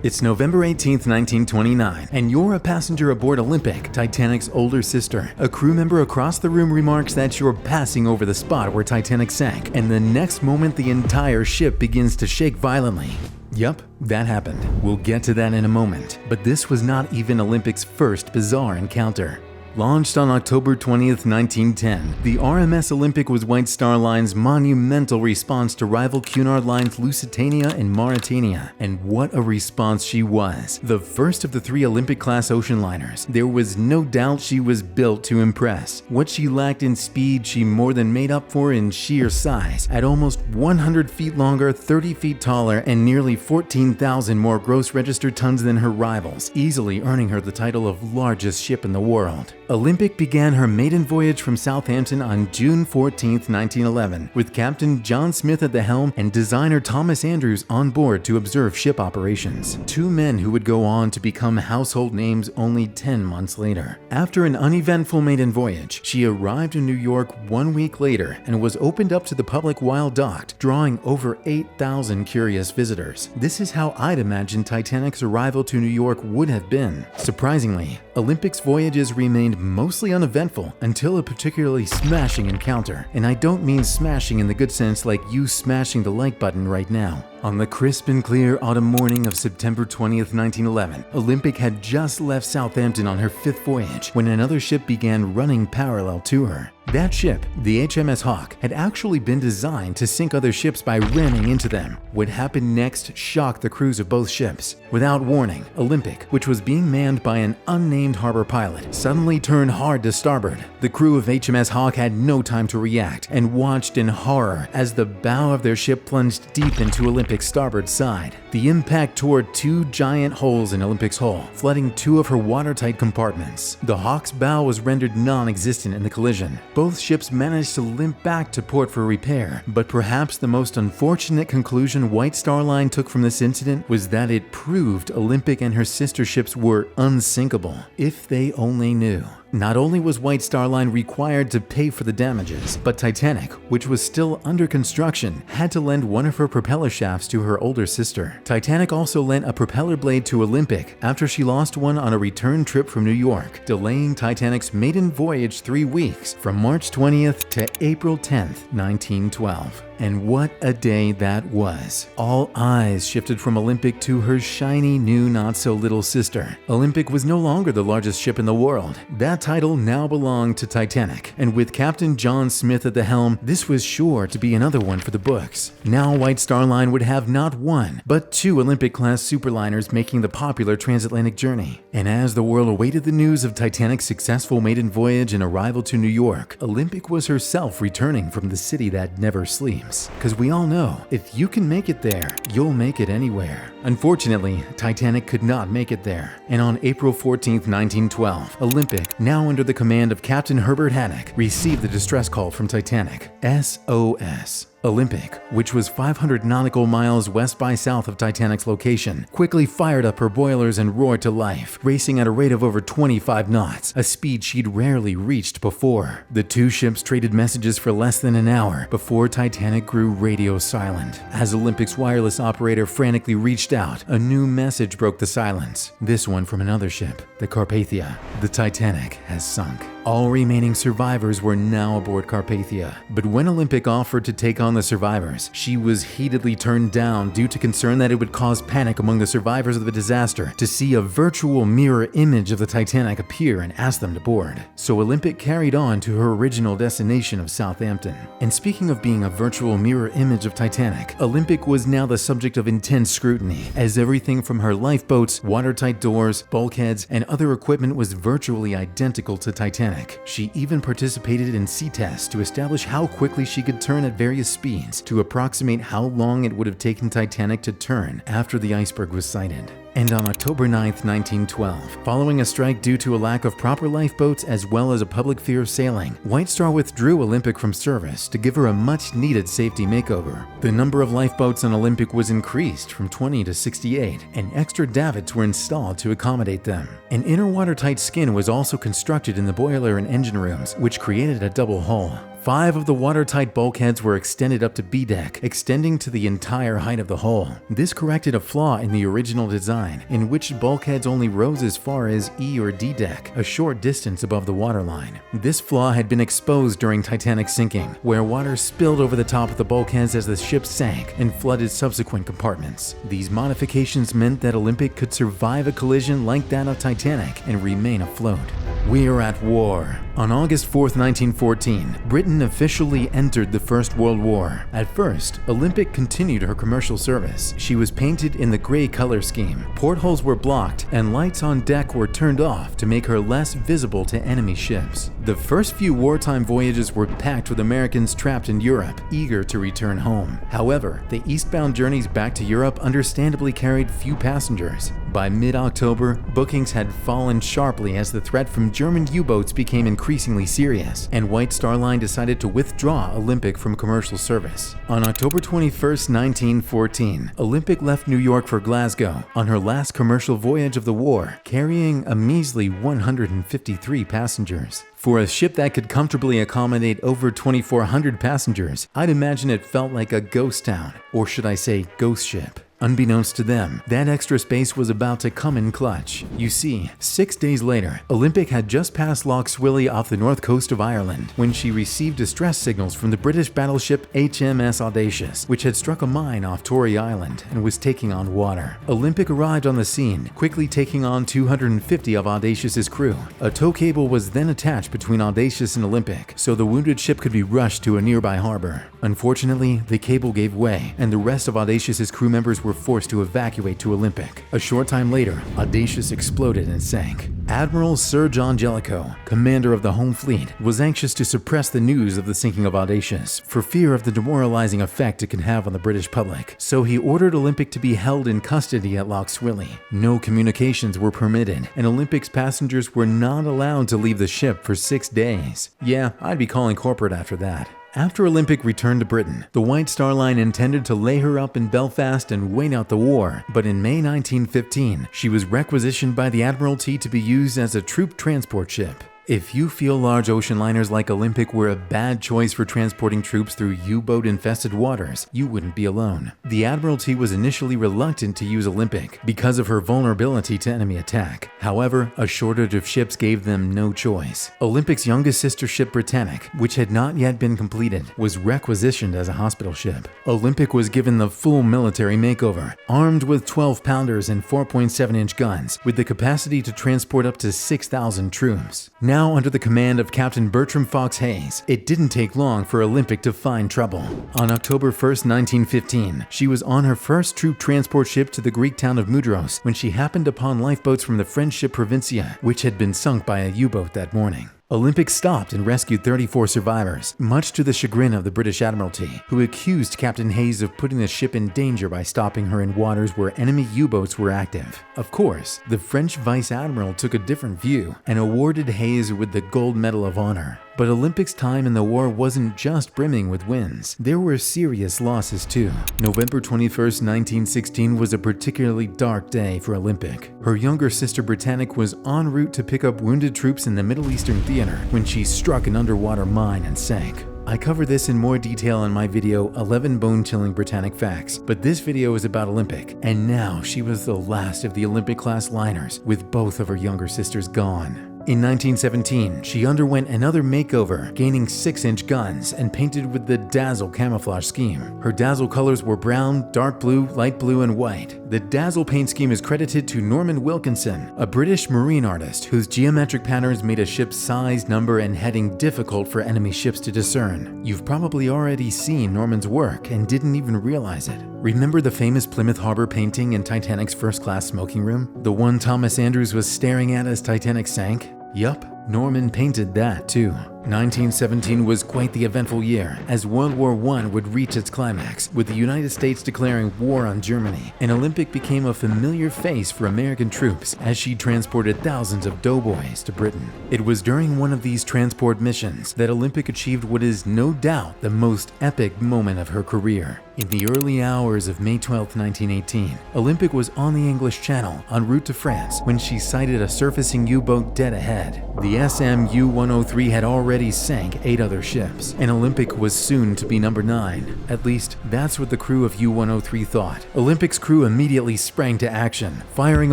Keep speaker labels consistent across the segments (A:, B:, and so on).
A: It's November 18th, 1929, and you're a passenger aboard Olympic, Titanic's older sister. A crew member across the room remarks that you're passing over the spot where Titanic sank, and the next moment the entire ship begins to shake violently. Yup, that happened. We'll get to that in a moment, but this was not even Olympic's first bizarre encounter. Launched on October 20th, 1910, the RMS Olympic was White Star Line's monumental response to rival Cunard Line's Lusitania and Mauretania. And what a response she was. The first of the three Olympic-class ocean liners, there was no doubt she was built to impress. What she lacked in speed, she more than made up for in sheer size. At almost 100 feet longer, 30 feet taller, and nearly 14,000 more gross registered tons than her rivals, easily earning her the title of largest ship in the world. Olympic began her maiden voyage from Southampton on June 14, 1911, with Captain John Smith at the helm and designer Thomas Andrews on board to observe ship operations. Two men who would go on to become household names only 10 months later. After an uneventful maiden voyage, she arrived in New York 1 week later and was opened up to the public while docked, drawing over 8,000 curious visitors. This is how I'd imagine Titanic's arrival to New York would have been. Surprisingly, Olympic's voyages remained mostly uneventful until a particularly smashing encounter. And I don't mean smashing in the good sense like you smashing the like button right now. On the crisp and clear autumn morning of September 20th, 1911, Olympic had just left Southampton on her fifth voyage when another ship began running parallel to her. That ship, the HMS Hawk, had actually been designed to sink other ships by ramming into them. What happened next shocked the crews of both ships. Without warning, Olympic, which was being manned by an unnamed harbor pilot, suddenly turned hard to starboard. The crew of HMS Hawk had no time to react and watched in horror as the bow of their ship plunged deep into Olympic's starboard side. The impact tore two giant holes in Olympic's hull, flooding two of her watertight compartments. The Hawk's bow was rendered non-existent in the collision. Both ships managed to limp back to port for repair, but perhaps the most unfortunate conclusion White Star Line took from this incident was that it proved Olympic and her sister ships were unsinkable. If they only knew. Not only was White Star Line required to pay for the damages, but Titanic, which was still under construction, had to lend one of her propeller shafts to her older sister. Titanic also lent a propeller blade to Olympic after she lost one on a return trip from New York, delaying Titanic's maiden voyage 3 weeks from March 20th to April 10th, 1912. And what a day that was. All eyes shifted from Olympic to her shiny new not-so-little sister. Olympic was no longer the largest ship in the world. That title now belonged to Titanic, and with Captain John Smith at the helm, this was sure to be another one for the books. Now White Star Line would have not one, but two Olympic-class superliners making the popular transatlantic journey. And as the world awaited the news of Titanic's successful maiden voyage and arrival to New York, Olympic was herself returning from the city that never sleeps. Because we all know, if you can make it there, you'll make it anywhere. Unfortunately, Titanic could not make it there. And on April 14, 1912, Olympic, now under the command of Captain Herbert Haddock, received the distress call from Titanic. SOS. Olympic, which was 500 nautical miles west by south of Titanic's location, quickly fired up her boilers and roared to life, racing at a rate of over 25 knots, a speed she'd rarely reached before. The two ships traded messages for less than an hour before Titanic grew radio silent. As Olympic's wireless operator frantically reached out, a new message broke the silence, this one from another ship, the Carpathia. The Titanic has sunk. All remaining survivors were now aboard Carpathia, but when Olympic offered to take on the survivors, she was heatedly turned down due to concern that it would cause panic among the survivors of the disaster to see a virtual mirror image of the Titanic appear and ask them to board. So Olympic carried on to her original destination of Southampton. And speaking of being a virtual mirror image of Titanic, Olympic was now the subject of intense scrutiny, as everything from her lifeboats, watertight doors, bulkheads, and other equipment was virtually identical to Titanic. She even participated in sea tests to establish how quickly she could turn at various speeds to approximate how long it would have taken Titanic to turn after the iceberg was sighted. And on October 9, 1912, following a strike due to a lack of proper lifeboats as well as a public fear of sailing, White Star withdrew Olympic from service to give her a much-needed safety makeover. The number of lifeboats on Olympic was increased from 20 to 68, and extra davits were installed to accommodate them. An inner watertight skin was also constructed in the boiler and engine rooms, which created a double hull. 5 of the watertight bulkheads were extended up to B deck, extending to the entire height of the hull. This corrected a flaw in the original design, in which bulkheads only rose as far as E or D deck, a short distance above the waterline. This flaw had been exposed during Titanic's sinking, where water spilled over the top of the bulkheads as the ship sank and flooded subsequent compartments. These modifications meant that Olympic could survive a collision like that of Titanic and remain afloat. We're at war. On August 4, 1914, Britain officially entered the First World War. At first, Olympic continued her commercial service. She was painted in the gray color scheme. Portholes were blocked and lights on deck were turned off to make her less visible to enemy ships. The first few wartime voyages were packed with Americans trapped in Europe, eager to return home. However, the eastbound journeys back to Europe understandably carried few passengers. By mid-October, bookings had fallen sharply as the threat from German U-boats became increasingly serious, and White Star Line decided to withdraw Olympic from commercial service. On October 21, 1914, Olympic left New York for Glasgow on her last commercial voyage of the war, carrying a measly 153 passengers. For a ship that could comfortably accommodate over 2,400 passengers, I'd imagine it felt like a ghost town, or should I say ghost ship. Unbeknownst to them, that extra space was about to come in clutch. You see, 6 days later, Olympic had just passed Lough Swilly off the north coast of Ireland when she received distress signals from the British battleship RMS Audacious, which had struck a mine off Tory Island and was taking on water. Olympic arrived on the scene, quickly taking on 250 of Audacious's crew. A tow cable was then attached between Audacious and Olympic, so the wounded ship could be rushed to a nearby harbor. Unfortunately, the cable gave way, and the rest of Audacious's crew members were forced to evacuate to Olympic. A short time later, Audacious exploded and sank. Admiral Sir John Jellicoe, commander of the Home Fleet, was anxious to suppress the news of the sinking of Audacious for fear of the demoralizing effect it could have on the British public, so he ordered Olympic to be held in custody at Lough Swilly. No communications were permitted, and Olympic's passengers were not allowed to leave the ship for 6 days. Yeah, I'd be calling corporate after that. After Olympic returned to Britain, the White Star Line intended to lay her up in Belfast and wait out the war, but in May 1915, she was requisitioned by the Admiralty to be used as a troop transport ship. If you feel large ocean liners like Olympic were a bad choice for transporting troops through U-boat infested waters, you wouldn't be alone. The Admiralty was initially reluctant to use Olympic because of her vulnerability to enemy attack. However, a shortage of ships gave them no choice. Olympic's youngest sister ship Titanic, which had not yet been completed, was requisitioned as a hospital ship. Olympic was given the full military makeover, armed with 12-pounders and 4.7-inch guns, with the capacity to transport up to 6,000 troops. Now under the command of Captain Bertram Fox Hayes, it didn't take long for Olympic to find trouble. On October 1, 1915, she was on her first troop transport ship to the Greek town of Mudros when she happened upon lifeboats from the French ship Provincia, which had been sunk by a U-boat that morning. Olympic stopped and rescued 34 survivors, much to the chagrin of the British Admiralty, who accused Captain Hayes of putting the ship in danger by stopping her in waters where enemy U-boats were active. Of course, the French Vice Admiral took a different view and awarded Hayes with the Gold Medal of Honor. But Olympic's time in the war wasn't just brimming with wins. There were serious losses too. November 21, 1916 was a particularly dark day for Olympic. Her younger sister Britannic was en route to pick up wounded troops in the Middle Eastern theater when she struck an underwater mine and sank. I cover this in more detail in my video 11 bone-chilling Britannic facts, but this video is about Olympic, and now she was the last of the Olympic-class liners, with both of her younger sisters gone. In 1917, she underwent another makeover, gaining 6-inch guns and painted with the Dazzle camouflage scheme. Her Dazzle colors were brown, dark blue, light blue, and white. The Dazzle paint scheme is credited to Norman Wilkinson, a British marine artist whose geometric patterns made a ship's size, number, and heading difficult for enemy ships to discern. You've probably already seen Norman's work and didn't even realize it. Remember the famous Plymouth Harbor painting in Titanic's first-class smoking room? The one Thomas Andrews was staring at as Titanic sank? Yup, Norman painted that too. 1917 was quite the eventful year, as World War I would reach its climax, with the United States declaring war on Germany, and Olympic became a familiar face for American troops as she transported thousands of doughboys to Britain. It was during one of these transport missions that Olympic achieved what is no doubt the most epic moment of her career. In the early hours of May 12, 1918, Olympic was on the English Channel en route to France when she sighted a surfacing U-boat dead ahead. The The SMU-103 had already sank 8 other ships, and Olympic was soon to be number 9. At least, that's what the crew of U-103 thought. Olympic's crew immediately sprang to action, firing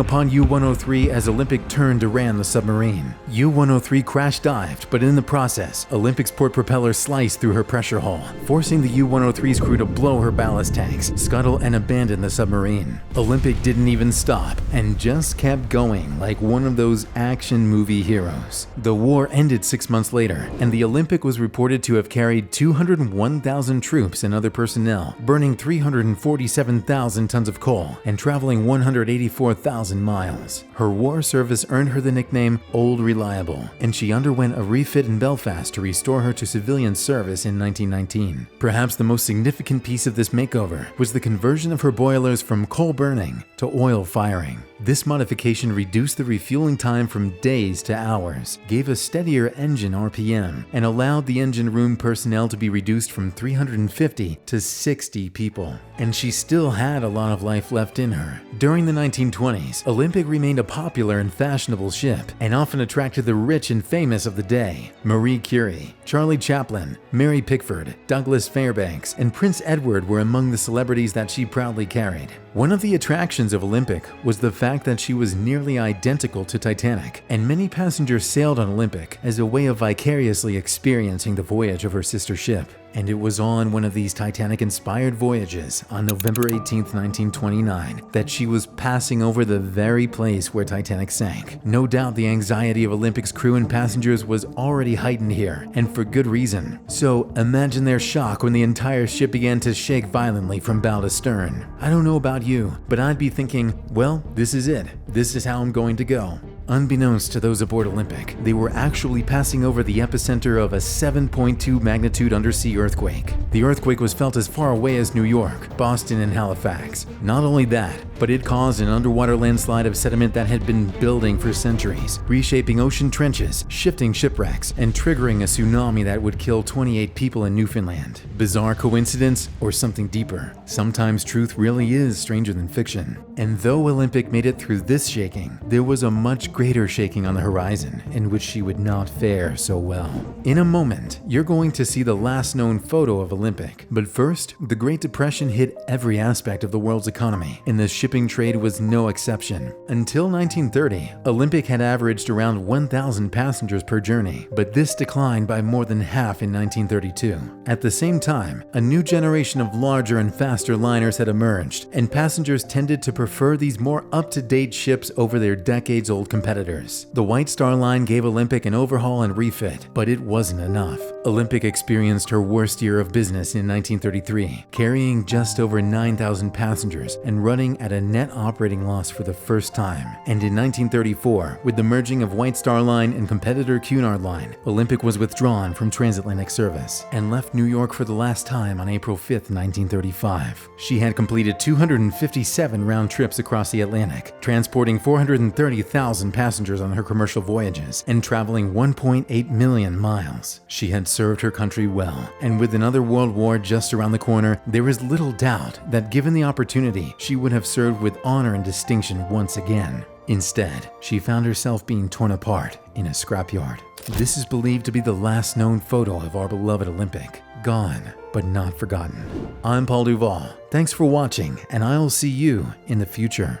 A: upon U-103 as Olympic turned to ram the submarine. U-103 crash-dived, but in the process, Olympic's port propeller sliced through her pressure hull, forcing the U-103's crew to blow her ballast tanks, scuttle, and abandon the submarine. Olympic didn't even stop, and just kept going like one of those action movie heroes. The war ended 6 months later, and the Olympic was reported to have carried 201,000 troops and other personnel, burning 347,000 tons of coal, and traveling 184,000 miles. Her war service earned her the nickname Old Reliable, and she underwent a refit in Belfast to restore her to civilian service in 1919. Perhaps the most significant piece of this makeover was the conversion of her boilers from coal burning to oil firing. This modification reduced the refueling time from days to hours, gave a steadier engine RPM, and allowed the engine room personnel to be reduced from 350 to 60 people. And she still had a lot of life left in her. During the 1920s, Olympic remained a popular and fashionable ship, and often attracted the rich and famous of the day. Marie Curie, Charlie Chaplin, Mary Pickford, Douglas Fairbanks, and Prince Edward were among the celebrities that she proudly carried. One of the attractions of Olympic was the fact that she was nearly identical to Titanic, and many passengers sailed on Olympic as a way of vicariously experiencing the voyage of her sister ship. And it was on one of these Titanic-inspired voyages on November 18, 1929, that she was passing over the very place where Titanic sank. No doubt the anxiety of Olympic's crew and passengers was already heightened here, and for good reason. So imagine their shock when the entire ship began to shake violently from bow to stern. I don't know about you, but I'd be thinking, well, this is it. This is how I'm going to go. Unbeknownst to those aboard Olympic, they were actually passing over the epicenter of a 7.2 magnitude undersea earthquake. The earthquake was felt as far away as New York, Boston, and Halifax. Not only that, but it caused an underwater landslide of sediment that had been building for centuries, reshaping ocean trenches, shifting shipwrecks, and triggering a tsunami that would kill 28 people in Newfoundland. Bizarre coincidence or something deeper? Sometimes truth really is stranger than fiction. And though Olympic made it through this shaking, there was a much greater shaking on the horizon in which she would not fare so well. In a moment, you're going to see the last known photo of Olympic. But first, the Great Depression hit every aspect of the world's economy, and the shipping trade was no exception. Until 1930, Olympic had averaged around 1,000 passengers per journey, but this declined by more than half in 1932. At the same time, a new generation of larger and faster liners had emerged, and passengers tended to prefer these more up-to-date ships over their decades-old competitors. The White Star Line gave Olympic an overhaul and refit, but it wasn't enough. Olympic experienced her worst year of business in 1933, carrying just over 9,000 passengers and running at a net operating loss for the first time. And in 1934, with the merging of White Star Line and competitor Cunard Line, Olympic was withdrawn from transatlantic service and left New York for the last time on April 5, 1935. She had completed 257 round trips across the Atlantic, transporting 430,000 passengers on her commercial voyages and traveling 1.8 million miles. She had served her country well, and with another world war just around the corner, there is little doubt that given the opportunity, she would have served with honor and distinction once again. Instead, she found herself being torn apart in a scrapyard. This is believed to be the last known photo of our beloved Olympic. Gone, but not forgotten. I'm Paul Duvall. Thanks for watching, and I'll see you in the future.